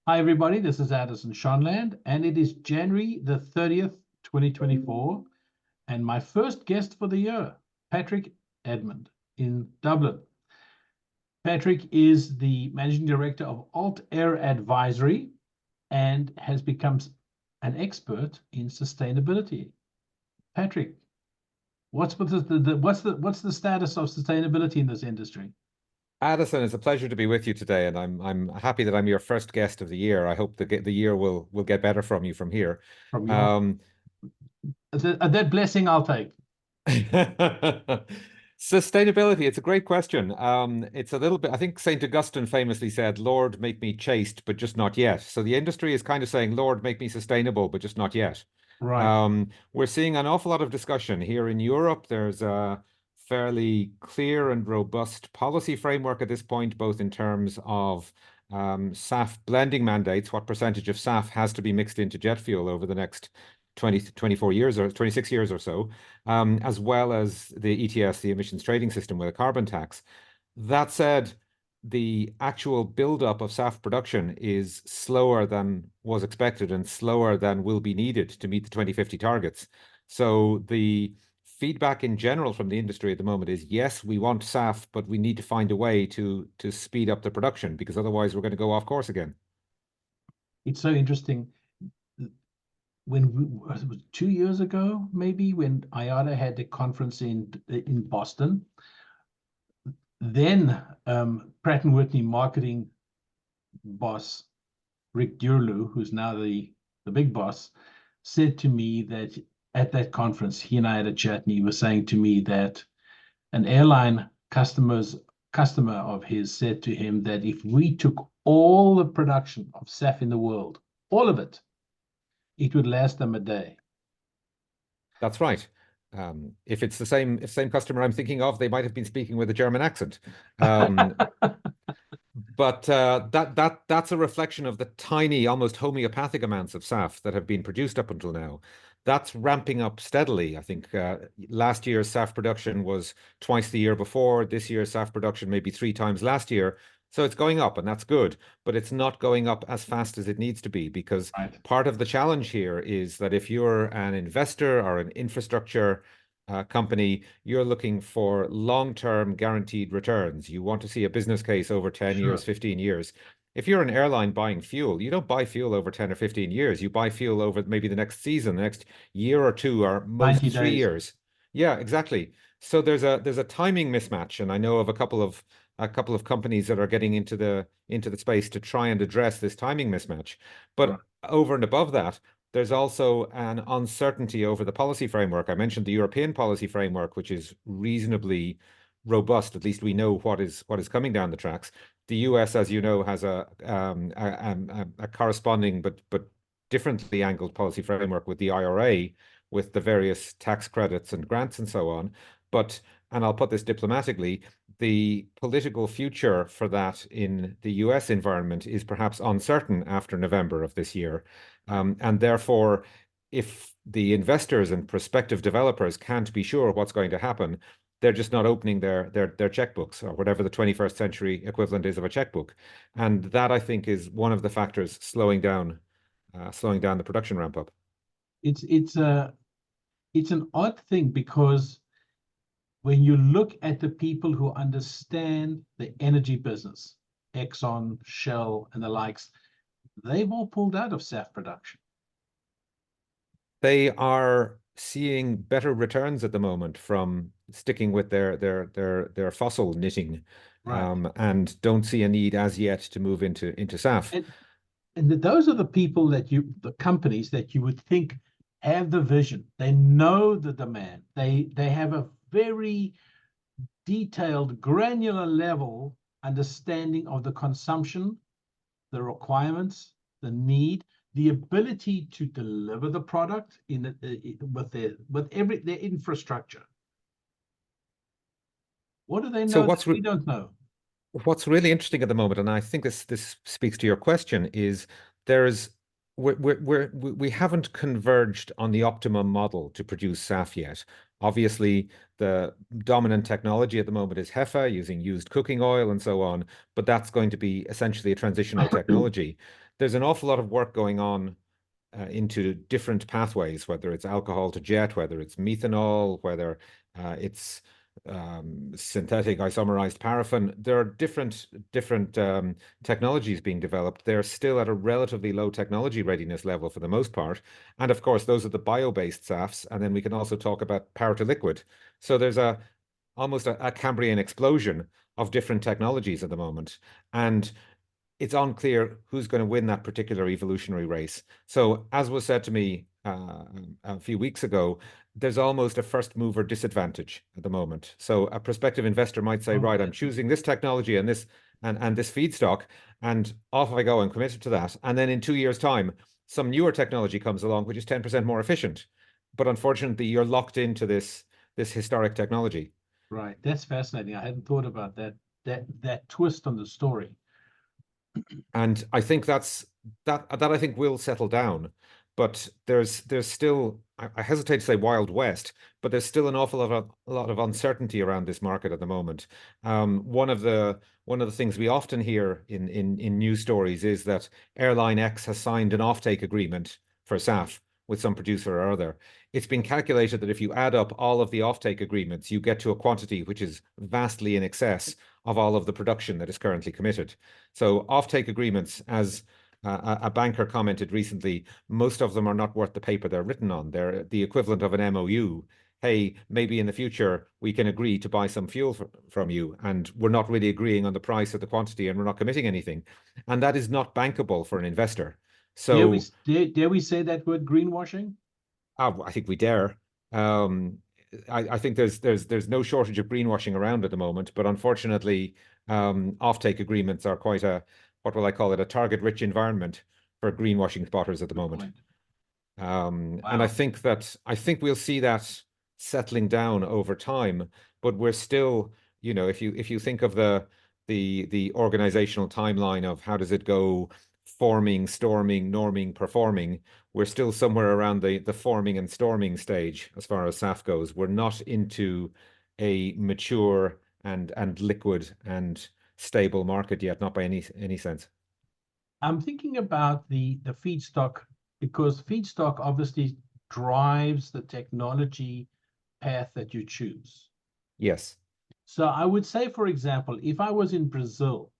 Hi, everybody. This is Addison Shonland, and it is January the 30th, 2024. And my first guest for the year, Patrick Edmond in Dublin. Patrick is the managing director of Altair Advisory and has become an expert in sustainability. Patrick, what's the status of sustainability in this industry? Addison, it's a pleasure to be with you today, and I'm happy that I'm your first guest of the year. I hope the year will get better from you from here. From your that blessing I'll take. Sustainability, it's a great question. It's a little bit, I think St. Augustine famously said, Lord, make me chaste, but just not yet. So the industry is kind of saying, Lord, make me sustainable, but just not yet. Right. We're seeing an awful lot of discussion here in Europe. There's a fairly clear and robust policy framework at this point, both in terms of SAF blending mandates, what percentage of SAF has to be mixed into jet fuel over the next 20, 24 years or 26 years or so, as well as the ETS, the emissions trading system with a carbon tax. That said, the actual buildup of SAF production is slower than was expected and slower than will be needed to meet the 2050 targets. So the feedback in general from the industry at the moment is, yes, we want SAF, but we need to find a way to speed up the production, because otherwise we're going to go off course again. It's so interesting. When it was 2 years ago, maybe, when IATA had a conference in Boston, then Pratt & Whitney marketing boss Rick Durlew, who's now the big boss, said to me that at that conference, he and I had a chat, and he was saying to me that an airline customer of his said to him that if we took all the production of SAF in the world, all of it, it would last them a day. That's right. If it's the same customer I'm thinking of, they might have been speaking with a German accent. But that's a reflection of the tiny, almost homeopathic amounts of SAF that have been produced up until now. That's ramping up steadily. I think last year's SAF production was twice the year before. This year's SAF production maybe 3 times last year. So it's going up, and that's good, but it's not going up as fast as it needs to be, because part of the challenge here is that if you're an investor or an infrastructure company, you're looking for long-term guaranteed returns. You want to see a business case over 10 years, 15 years. If you're an airline buying fuel, you don't buy fuel over 10 or 15 years. You buy fuel over maybe the next season, the next year or two, or most 3 years. Yeah, exactly. So there's a timing mismatch, and I know of a couple of companies that are getting into the space to try and address this timing mismatch. But over and above that, there's also an uncertainty over the policy framework. I mentioned the European policy framework, which is reasonably robust. At least we know what is coming down the tracks. The US, as you know, has a corresponding but differently angled policy framework with the IRA, with the various tax credits and grants and so on. But, and I'll put this diplomatically, the political future for that in the US environment is perhaps uncertain after November of this year. And therefore, if the investors and prospective developers can't be sure what's going to happen, they're just not opening their checkbooks, or whatever the 21st century equivalent is of a checkbook. And that, I think, is one of the factors slowing down the production ramp up. It's an odd thing, because when you look at the people who understand the energy business, Exxon, Shell, and the likes, they've all pulled out of SAF production. They are seeing better returns at the moment from sticking with their fossil knitting, and don't see a need as yet to move into SAF. And those are the people the companies that you would think have the vision. They know the demand. They have a very detailed, granular level understanding of the consumption, the requirements, the need, the ability to deliver the product with their infrastructure. What do they know that we don't know? What's really interesting at the moment, and I think this speaks to your question, is we haven't converged on the optimum model to produce SAF yet. Obviously, the dominant technology at the moment is HEFA, using used cooking oil and so on, but that's going to be essentially a transitional technology. There's an awful lot of work going on into different pathways, whether it's alcohol to jet, whether it's methanol, whether it's synthetic isomerized paraffin. There are different technologies being developed. They're still at a relatively low technology readiness level for the most part. And of course, those are the bio-based SAFs. And then we can also talk about power to liquid. So there's almost a Cambrian explosion of different technologies at the moment. And it's unclear who's going to win that particular evolutionary race. So, as was said to me a few weeks ago, there's almost a first mover disadvantage at the moment. So, a prospective investor might say, right, I'm choosing this technology and this feedstock, and off I go. I'm committed to that. And then in 2 years' time, some newer technology comes along, which is 10% more efficient. But unfortunately, you're locked into this historic technology. Right. That's fascinating. I hadn't thought about that twist on the story. And I think that I think will settle down, but there's still, I hesitate to say Wild West, but there's still an awful lot of uncertainty around this market at the moment. One of the things we often hear in news stories is that Airline X has signed an offtake agreement for SAF with some producer or other. It's been calculated that if you add up all of the offtake agreements, you get to a quantity which is vastly in excess of all of the production that is currently committed. So offtake agreements, as a banker commented recently, most of them are not worth the paper they're written on. They're the equivalent of an MOU. Hey, maybe in the future we can agree to buy some fuel from you, and we're not really agreeing on the price or the quantity, and we're not committing anything. And that is not bankable for an investor. So dare we say that word, greenwashing? I think we dare. I think there's no shortage of greenwashing around at the moment, but unfortunately, offtake agreements are quite what will I call it, a target-rich environment for greenwashing spotters at the moment. Wow. And I think we'll see that settling down over time, but we're still, if you think of the organizational timeline of how does it go, forming, storming, norming, performing, we're still somewhere around the forming and storming stage as far as SAF goes. We're not into a mature and liquid and stable market yet, not by any sense. I'm thinking about the feedstock, because feedstock obviously drives the technology path that you choose. Yes. So I would say, for example, if I was in Brazil,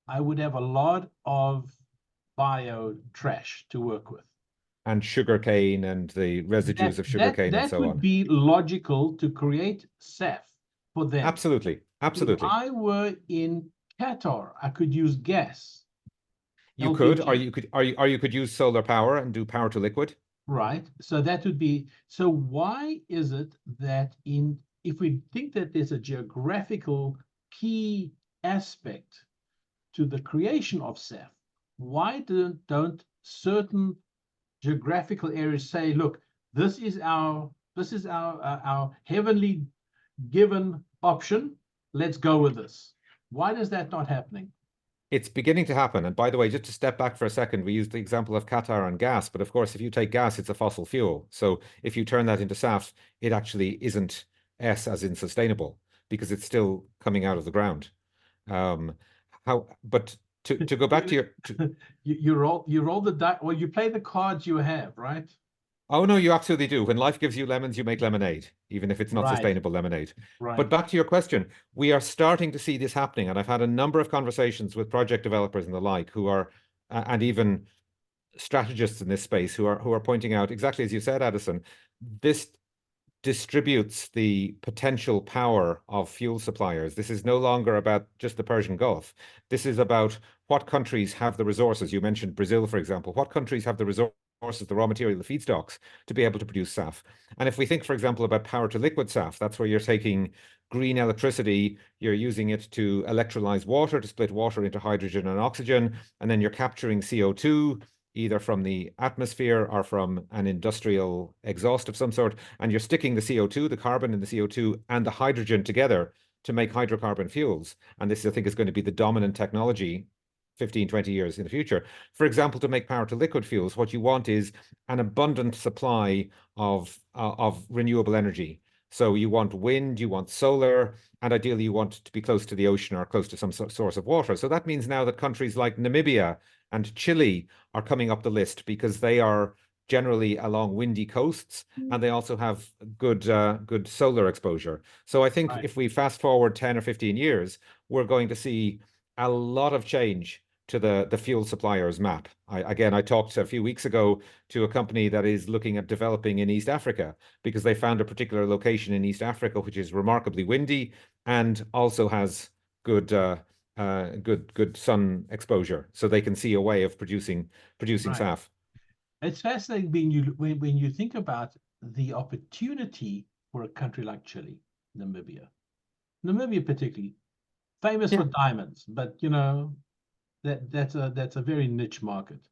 I would have a lot of bio trash to work with. And sugarcane and the residues of sugarcane and so on. That would be logical to create SAF for them. Absolutely. Absolutely. If I were in Qatar, I could use gas. You could, or you could use solar power and do power to liquid. Right. So that would be, so why is it that if we think that there's a geographical key aspect to the creation of SAF, why don't certain geographical areas say, look, this is our heavenly given option, let's go with this? Why is that not happening? It's beginning to happen. And by the way, just to step back for a second, we used the example of Qatar and gas, but of course, if you take gas, it's a fossil fuel. So if you turn that into SAF, it actually isn't S as in sustainable, because it's still coming out of the ground. But to go back to your you roll the dice, well, you play the cards you have, right? Oh no, you absolutely do. When life gives you lemons, you make lemonade, even if it's not sustainable lemonade. Right. But back to your question, we are starting to see this happening, and I've had a number of conversations with project developers and the like who are, and even strategists in this space who are pointing out exactly as you said, Addison, this distributes the potential power of fuel suppliers. This is no longer about just the Persian Gulf. This is about what countries have the resources. You mentioned Brazil, for example. What countries have the resources, the raw material, the feedstocks to be able to produce SAF? And if we think, for example, about power to liquid SAF, that's where you're taking green electricity, you're using it to electrolyze water, to split water into hydrogen and oxygen, and then you're capturing CO2, either from the atmosphere or from an industrial exhaust of some sort, and you're sticking the CO2, the carbon in the CO2 and the hydrogen together to make hydrocarbon fuels. And this, I think, is going to be the dominant technology 15, 20 years in the future. For example, to make power to liquid fuels, what you want is an abundant supply of renewable energy. So you want wind, you want solar, and ideally you want to be close to the ocean or close to some source of water. So that means now that countries like Namibia and Chile are coming up the list because they are generally along windy coasts and they also have good solar exposure. So I think Right. if we fast forward 10 or 15 years, we're going to see a lot of change to the fuel suppliers map. I talked a few weeks ago to a company that is looking at developing in East Africa because they found a particular location in East Africa which is remarkably windy and also has good sun exposure, so they can see a way of producing Right. SAF. It's fascinating when you think about the opportunity for a country like Chile, Namibia particularly famous for Yeah. diamonds, but that's a very niche market.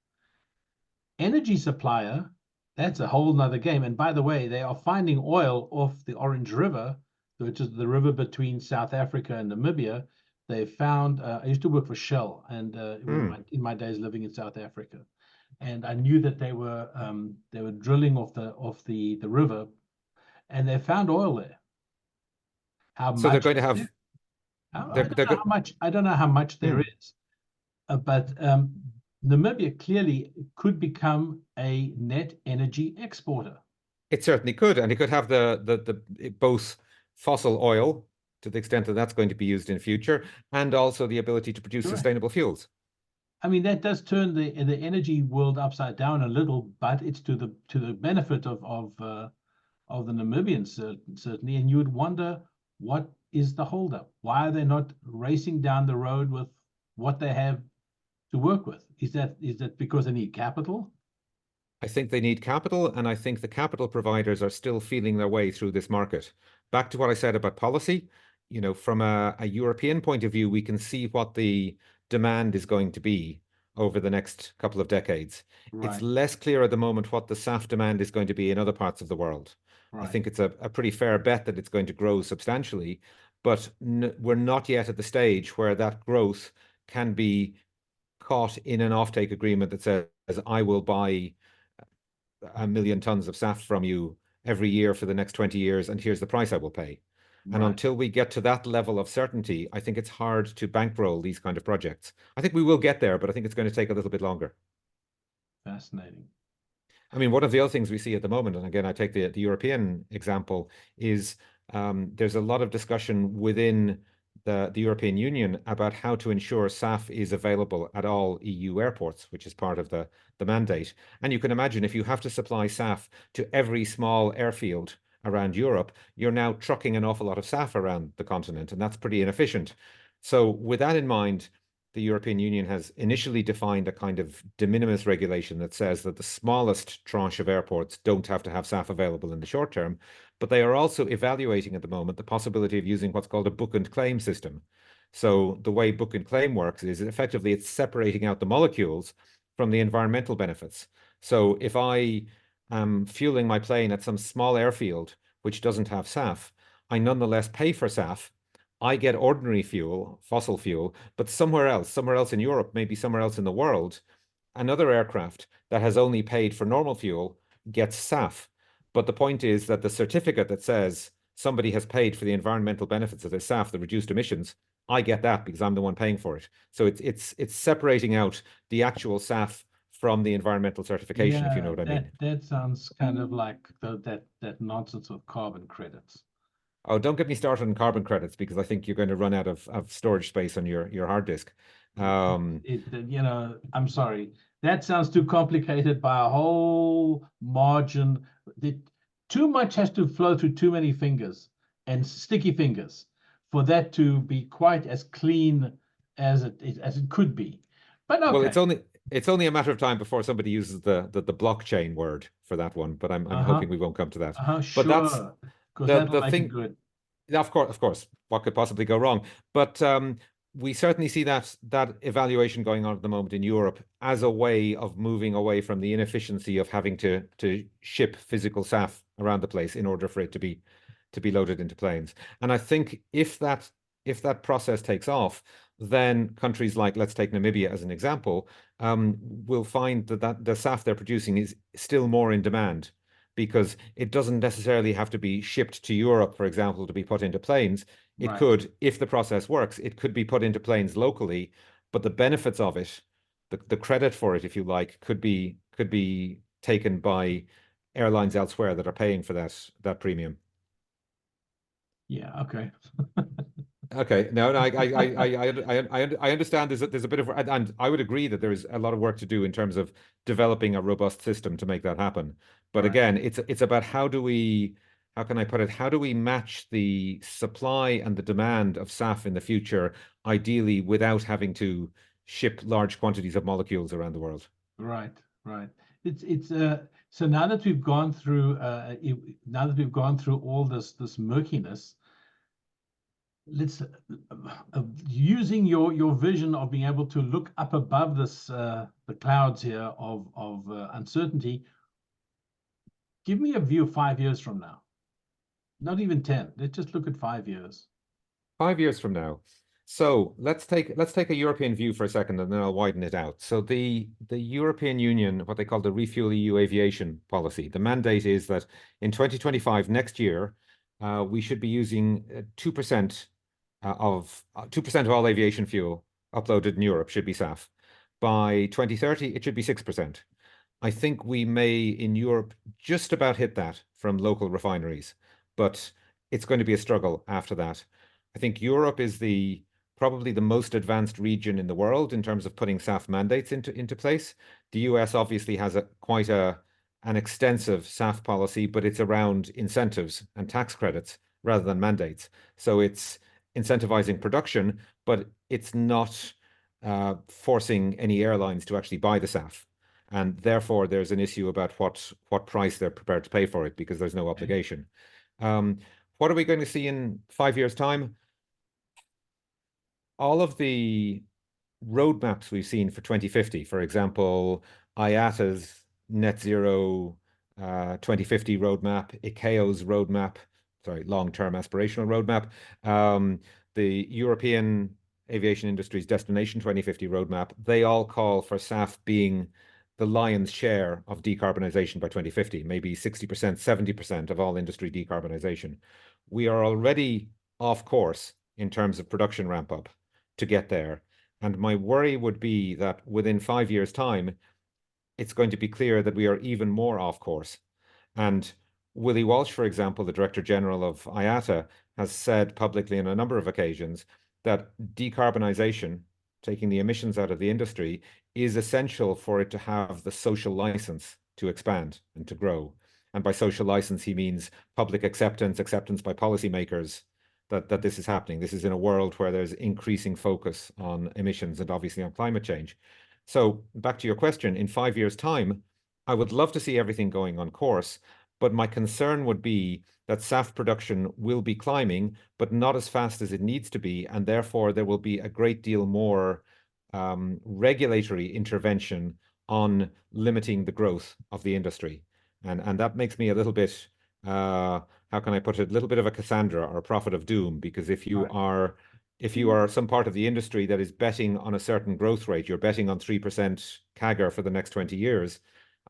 Energy supplier, that's a whole nother game. And by the way, they are finding oil off the Orange River, which is the river between South Africa and Namibia. They found. I used to work for Shell, and Hmm. in my days living in South Africa, and I knew that they were drilling off the river, and they found oil there. How So they're much going to is have there? I don't they're know good. how much. I don't know how much there Hmm. is, but Namibia clearly could become a net energy exporter. It certainly could, and it could have the both fossil oil to the extent that that's going to be used in future, and also the ability to produce Correct. sustainable fuels. I mean, that does turn the energy world upside down a little, but it's to the benefit of the Namibians certainly. And you would wonder what is the holdup? Why are they not racing down the road with what they have to work with? Is that because they need capital? I think they need capital, and I think the capital providers are still feeling their way through this market. Back to what I said about policy, from a European point of view, we can see what the demand is going to be over the next couple of decades. It's Right, less clear at the moment what the SAF demand is going to be in other parts of the world. I right. think it's a pretty fair bet that it's going to grow substantially, but we're not yet at the stage where that growth can be caught in an offtake agreement that says, I will buy 1 million tons of SAF from you every year for the next 20 years, and here's the price I will pay. And Right. until we get to that level of certainty, I think it's hard to bankroll these kind of projects. I think we will get there, but I think it's going to take a little bit longer. Fascinating. I mean, one of the other things we see at the moment, and again, I take the European example, is there's a lot of discussion within the European Union about how to ensure SAF is available at all EU airports, which is part of the mandate. And you can imagine if you have to supply SAF to every small airfield around Europe, you're now trucking an awful lot of SAF around the continent, and that's pretty inefficient. So, with that in mind, the European Union has initially defined a kind of de minimis regulation that says that the smallest tranche of airports don't have to have SAF available in the short term, but they are also evaluating at the moment the possibility of using what's called a book and claim system. So the way book and claim works is effectively it's separating out the molecules from the environmental benefits. So if I am fueling my plane at some small airfield which doesn't have SAF, I nonetheless pay for SAF. I get ordinary fuel, fossil fuel, but somewhere else in Europe, maybe somewhere else in the world, another aircraft that has only paid for normal fuel gets SAF. But the point is that the certificate that says somebody has paid for the environmental benefits of their SAF, the reduced emissions, I get that because I'm the one paying for it. So it's separating out the actual SAF from the environmental certification, if you know Yeah, what I that mean. that sounds kind of like that nonsense with carbon credits. Oh, don't get me started on carbon credits because I think you're going to run out of storage space on your hard disk. Um, I'm sorry. That sounds too complicated by a whole margin. Too much has to flow through too many fingers and sticky fingers for that to be quite as clean as it could be. But well, okay. it's only a matter of time before somebody uses the blockchain word for that one, but I'm Uh-huh. hoping we won't come to that. Uh-huh. But that's Sure. Because that'll the make it thing. good. Yeah, of course, what could possibly go wrong? But we certainly see that evaluation going on at the moment in Europe as a way of moving away from the inefficiency of having to ship physical SAF around the place in order for it to be loaded into planes. And I think if that process takes off, then countries like, let's take Namibia as an example, will find that the SAF they're producing is still more in demand because it doesn't necessarily have to be shipped to Europe, for example, to be put into planes. It Right. could, if the process works, it could be put into planes locally, but the benefits of it, the credit for it, if you like, could be taken by airlines elsewhere that are paying for that premium. Yeah. Okay. Okay, no, I understand there's a bit of, and I would agree that there is a lot of work to do in terms of developing a robust system to make that happen. But Right. again, it's about how can I put it? How do we match the supply and the demand of SAF in the future, ideally without having to ship large quantities of molecules around the world? Right. Right. It's so now that we've gone through now that we've gone through all this murkiness, let's using your vision of being able to look up above this the clouds here of uncertainty. Give me a view 5 years from now. Not even 10. Let's just look at 5 years. 5 years from now. So let's take a European view for a second, and then I'll widen it out. So the European Union, what they call the Refuel EU Aviation Policy, the mandate is that in 2025, next year, we should be using 2% of 2% of all aviation fuel uploaded in Europe should be SAF. By 2030, it should be 6%. I think we may in Europe just about hit that from local refineries, but it's going to be a struggle after that. I think Europe is probably the most advanced region in the world in terms of putting SAF mandates into place. The US obviously has quite an extensive SAF policy, but it's around incentives and tax credits rather than mandates. So it's incentivizing production, but it's not forcing any airlines to actually buy the SAF. And therefore, there's an issue about what price they're prepared to pay for it because there's no obligation. What are we going to see in 5 years' time? All of the roadmaps we've seen for 2050, for example, IATA's net zero 2050 roadmap, ICAO's roadmap, sorry, long-term aspirational roadmap, the European aviation industry's destination 2050 roadmap, they all call for SAF being the lion's share of decarbonization by 2050, maybe 60%, 70% of all industry decarbonization. We are already off course in terms of production ramp up to get there. And my worry would be that within 5 years' time, it's going to be clear that we are even more off course. And Willie Walsh, for example, the Director General of IATA, has said publicly on a number of occasions that decarbonization, taking the emissions out of the industry, is essential for it to have the social license to expand and to grow. And by social license, he means public acceptance by policymakers that this is happening. This is in a world where there's increasing focus on emissions and obviously on climate change. So back to your question, in 5 years' time, I would love to see everything going on course, but my concern would be that SAF production will be climbing, but not as fast as it needs to be, and therefore there will be a great deal more regulatory intervention on limiting the growth of the industry. And that makes me a little bit, how can I put it, a little bit of a Cassandra or a prophet of doom, because if you are some part of the industry that is betting on a certain growth rate, you're betting on 3% CAGR for the next 20 years,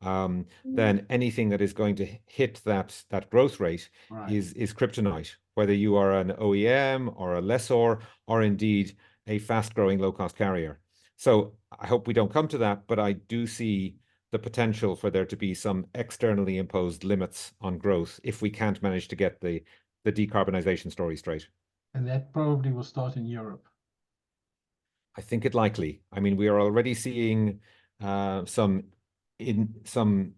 then anything that is going to hit that growth rate is kryptonite, whether you are an OEM or a lessor or indeed a fast-growing low-cost carrier. So I hope we don't come to that, but I do see the potential for there to be some externally imposed limits on growth if we can't manage to get the decarbonization story straight. And that probably will start in Europe. I think it likely. I mean, we are already seeing some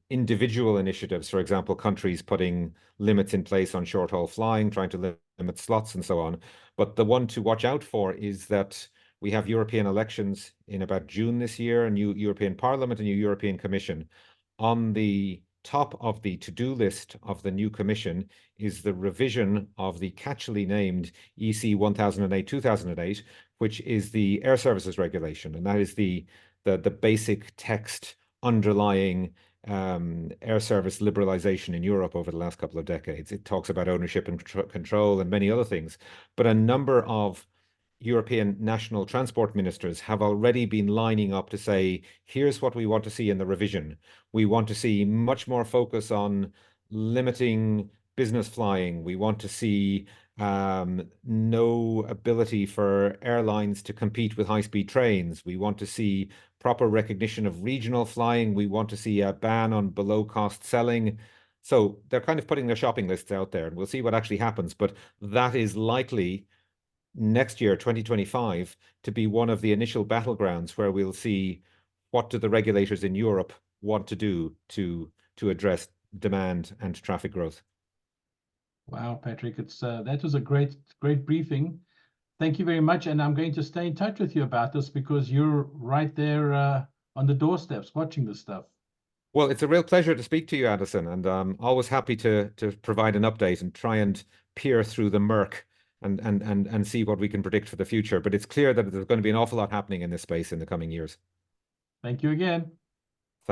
individual initiatives, for example, countries putting limits in place on short-haul flying, trying to limit slots and so on. But the one to watch out for is that we have European elections in about June this year, a new European Parliament, a new European Commission. On the top of the to-do list of the new Commission is the revision of the catchily named EC 1008-2008, which is the Air Services Regulation. And that is the basic text underlying air service liberalization in Europe over the last couple of decades. It talks about ownership and control and many other things. But a number of European national transport ministers have already been lining up to say, here's what we want to see in the revision. We want to see much more focus on limiting business flying. We want to see no ability for airlines to compete with high-speed trains. We want to see proper recognition of regional flying. We want to see a ban on below-cost selling. So they're kind of putting their shopping lists out there, and we'll see what actually happens. But that is likely next year, 2025, to be one of the initial battlegrounds where we'll see what do the regulators in Europe want to do to address demand and traffic growth. Wow, Patrick, it's that was a great briefing. Thank you very much, and I'm going to stay in touch with you about this because you're right there on the doorsteps watching this stuff. Well, it's a real pleasure to speak to you, Addison, and I'm always happy to provide an update and try and peer through the murk and see what we can predict for the future. But it's clear that there's going to be an awful lot happening in this space in the coming years. Thank you again.